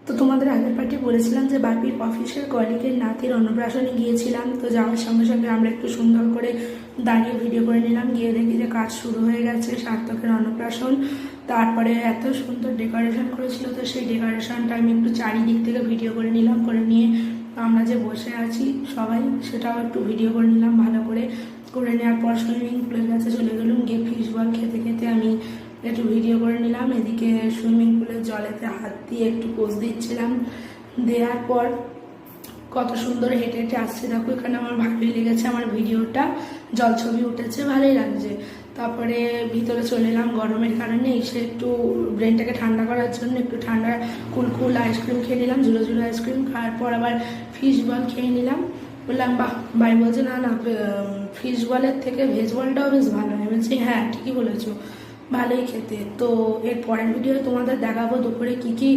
তো তোমাদের আগের পার্টি বলেছিলাম যে বাপির অফিসের কলিগের নাতির অন্নপ্রাশনে গিয়েছিলাম। তো যাওয়ার সঙ্গে সঙ্গে আমরা একটু সুন্দর করে দাঁড়িয়ে ভিডিও করে নিলাম। গিয়ে দেখি যে কাজ শুরু হয়ে গেছে, সার্থকের অন্নপ্রাশন। তারপরে এত সুন্দর ডেকোরেশন করেছিল, তো সেই ডেকোরেশনটা আমি একটু চারিদিক থেকে ভিডিও করে নিলাম। করে নিয়ে আমরা যে বসে আছি সবাই, সেটাও একটু ভিডিও করে নিলাম ভালো করে। করে নেওয়ার পর সুইমিং পুলের কাছে চলে গেলাম। গিয়ে ফিশ বল খেতে খেতে আমি একটু ভিডিও করে নিলাম। এদিকে সুইমিং পুলের জলেতে হাত দিয়ে একটু পোজ দিচ্ছিলাম। দেওয়ার পর কত সুন্দর হেঁটে হেঁটে আসছে, দেখো এখানে আমার ভালোই লেগেছে। আমার ভিডিওটা জল ছবি উঠেছে, ভালোই লাগছে। তারপরে ভিতরে চলে এলাম গরমের কারণে। এসে একটু ব্রেনটাকে ঠান্ডা করার জন্য একটু ঠান্ডা কুল আইসক্রিম খেয়ে নিলাম, ঝুলো ঝুলো আইসক্রিম। খাওয়ার পর আবার ফিশ বল খেয়ে নিলাম। বললাম বাহ, ভাই বলছে না না, ফিশ বলের থেকে ভেজ বলটাও বেশ ভালো। আমি বলছি হ্যাঁ ঠিকই বলেছো, ভালোই খেতে। তো এর পরের ভিডিও তোমাদের দেখাবো দুপুরে কী কী